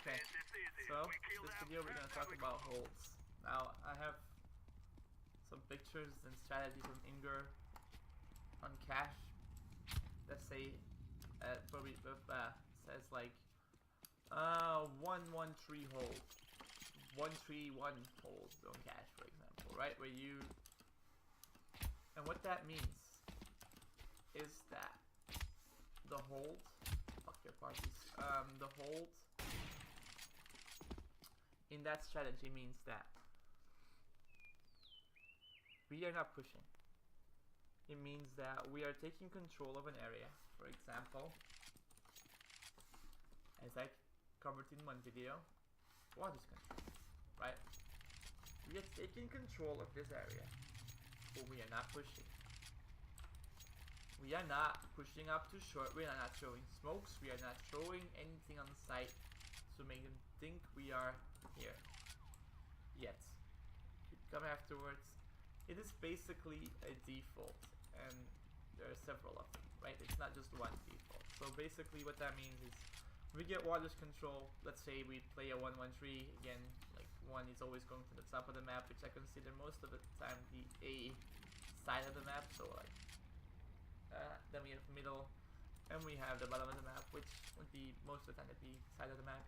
Okay, so this video we're gonna talk about holds. Now I have some pictures and strategies from Inger on cash. Let's say probably says like 1-1-3 hold, 1-3-1 hold on cash, for example, right? Where you, and what that means is that the hold, fuck your parties, the hold in that strategy means that we are not pushing. It means that we are taking control of an area. For example, as I covered in one video, waters control, right? We are taking control of this area, but we are not pushing. We are not pushing up too short, we are not throwing smokes, we are not throwing anything on site to make them think we are here. Yet. Could come afterwards. It is basically a default, and there are several of them, right? It's not just one default. So basically what that means is we get waters control. Let's say we play a 1-1-3, again, like 1 is always going to the top of the map, which I consider most of the time the A side of the map, so like then we have middle, and we have the bottom of the map, which would be most of the time the B side of the map.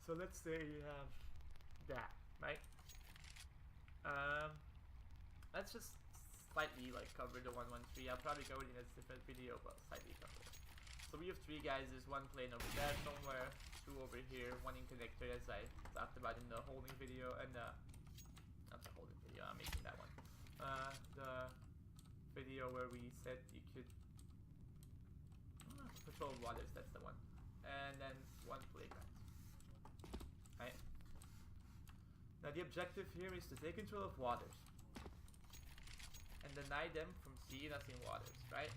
So let's say you have that, right? Let's just slightly like cover the 1-1-3. I'll probably cover it in a different video, but slightly cover it. So we have 3 guys, there's 1 playing over there somewhere, 2 over here, 1 in connector as I talked about in the holding video, and not the holding video, I'm making that one. The video where we said you could control waters, that's the one. And then 1 playground. Right? Now the objective here is to take control of waters and deny them from seeing us in waters, right?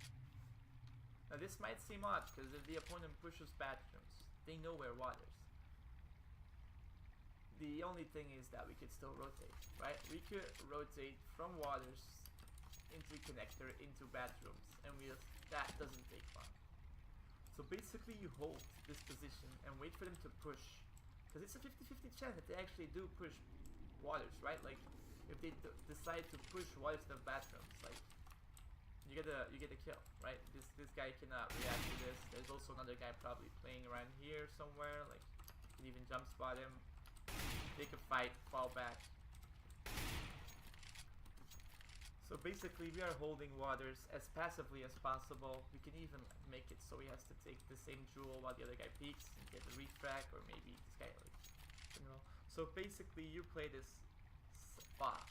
Now this might seem odd, because if the opponent pushes bathrooms, they know we're waters. The only thing is that we could still rotate, right? We could rotate from waters into connector, into bathrooms, and that doesn't take long. So basically you hold this position and wait for them to push, because it's a 50-50 chance that they actually do push waters, right? Like if they decide to push waters to the bathrooms, like you get a kill, right? This guy cannot react to this. There's also another guy probably playing around here somewhere, like you can even jump spot him, take a fight, fall back. So basically we are holding waters as passively as possible. We can even make it so he has to take the same jewel while the other guy peeks and get a refrag, or maybe this guy like, you know. So basically you play this spot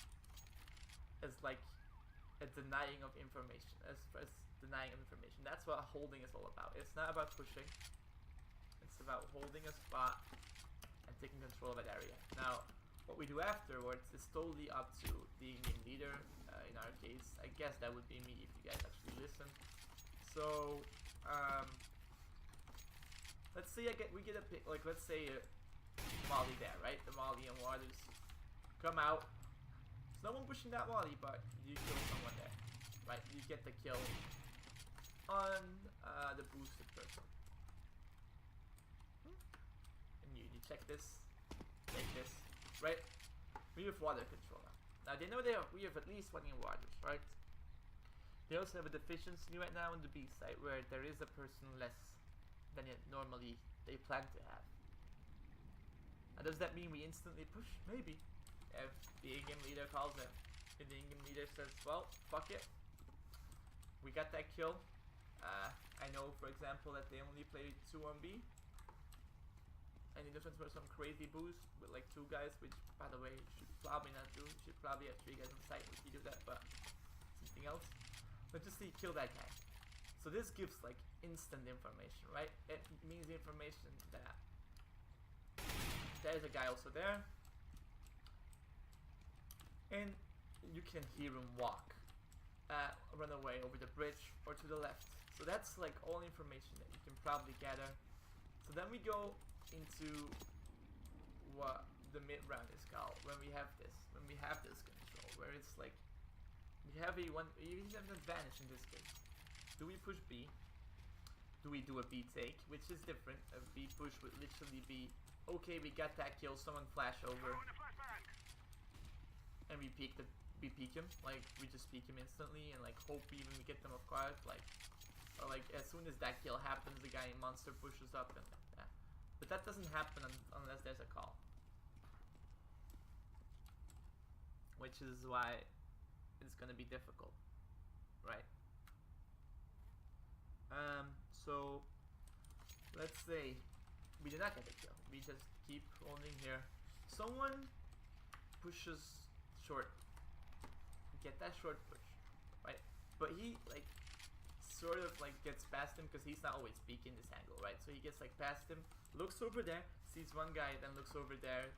as like a denying of information, as denying of information. That's what holding is all about. It's not about pushing, it's about holding a spot and taking control of that area. Now what we do afterwards is totally up to the in-game leader. In our case, I guess that would be me if you guys actually listen. So let's say we get a pick, like let's say a molly there, right? The molly and waters come out. There's no one pushing that molly, but you kill someone there, right? You get the kill on the boosted person. And you check this, take this. Right? We have water control now. Now they know we have at least 1 in waters, right? They also have a deficiency right now on the B side where there is a person less than normally they plan to have. Now does that mean we instantly push? Maybe. If the in-game leader calls it. If the in-game leader says, well, fuck it. We got that kill. I know for example that they only played 2 on B. And the difference were some crazy boost with like 2 guys, which by the way you should probably not do. You should probably have 3 guys on site if you do that, but something else. But just see, kill that guy. So this gives like instant information, right? It means the information that there's a guy also there, and you can hear him walk, run away over the bridge or to the left. So that's like all information that you can probably gather. So then we go into what the mid round is called, when we have this control, where it's like we have you have an advantage in this case. Do we push B? do we do a B take, which is different. A B push would literally be, okay, we got that kill, someone flash over, and we peek him, like we just peek him instantly, and like hope even we get them off guard, like, or like as soon as that kill happens, the guy in monster pushes up and yeah. But that doesn't happen unless there's a call, which is why it's gonna be difficult, right? So let's say we did not get a kill. We just keep holding here. Someone pushes short. Get that short push, right? But he like sort of like gets past him because he's not always peeking this angle, right? So he gets like past him, looks over there, sees one guy, then looks over there,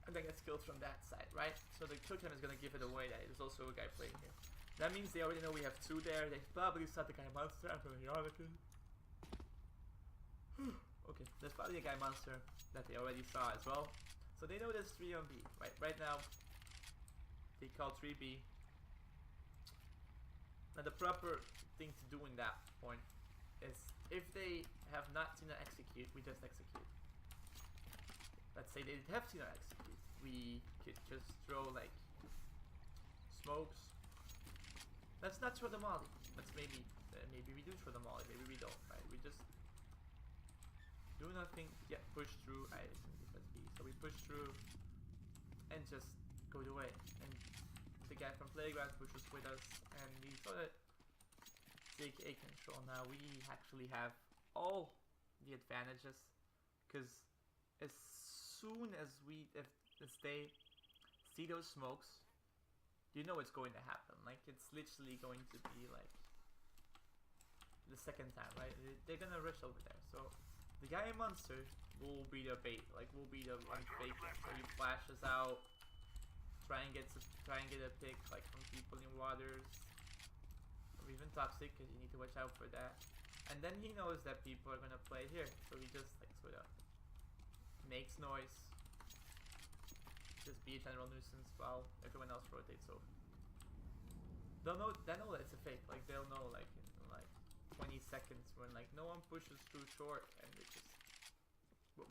and then gets killed from that side, right? So the kill cam is gonna give it away that there's also a guy playing here. That means they already know we have two there. They probably saw the guy monster. I'm gonna be honest. Okay, there's probably a guy monster that they already saw as well. So they know there's 3 on B, right? Right now, they call 3B. Now the proper thing to do in that point is if they have not seen us execute, we just execute. Let's say they have seen us execute. We could just throw like smokes. Let's not throw the molly. Let's maybe we do throw the molly, maybe we don't, right? We just do nothing, get pushed through. I press B. So we push through and just go away. And the guy from Playground pushes with us, and we sort of take A control. Now we actually have all the advantages, because as soon as they see those smokes, you know it's going to happen. Like, it's literally going to be like the second time, right? They're gonna rush over there. So the guy in monster will be the bait, like will be the one fake. So he flashes out, try and get a pick like from people in waters, or even toxic, because you need to watch out for that. And then he knows that people are gonna play here, so he just like sort of makes noise, just be a general nuisance while everyone else rotates over. They know that it's a fake. Like they'll know like in like 20 seconds when like no one pushes too short, and it just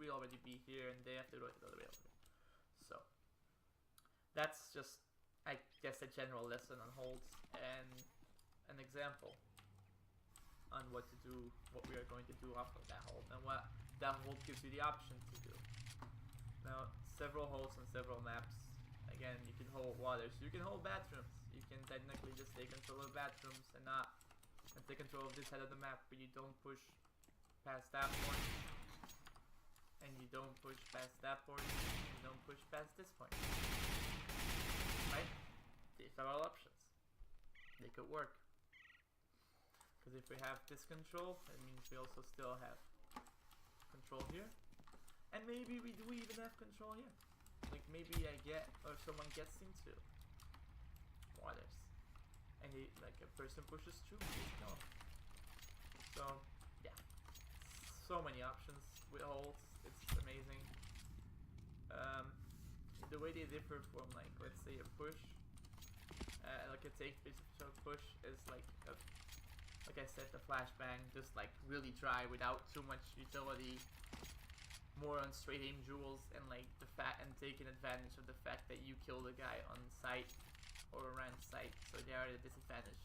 we already be here, and they have to rotate all the way over. So that's just, I guess, a general lesson on holds and an example on what to do, what we are going to do off of that hold, and what that hold gives you the option to do. Now, several holds on several maps. Again, you can hold waters, you can hold bathrooms. You can technically just take control of bathrooms and take control of this side of the map, but you don't push past that point, and you don't push past that point, you don't push past this point. Right? These are all options. They could work. Because if we have this control, it means we also still have control here. And maybe we do even have control here. Like maybe I get, or someone gets into waters, and like a person pushes through and just go. So yeah, so many options with holds. It's amazing. The way they differ from like, let's say, a push, like a take push is like I said, the flashbang, just like really dry without too much utility, more on straight aim jewels, and like the and taking advantage of the fact that you kill the guy on sight or around sight, so they are at a disadvantage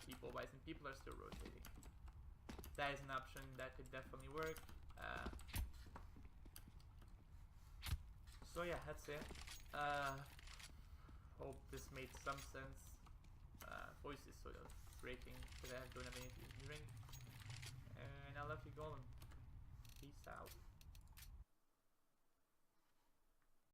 people wise, and people are still rotating. That is an option that could definitely work. So yeah, that's it. Hope this made some sense. Voice is sort of breaking because I don't have anything to drink. And I love you, Golem. Peace out.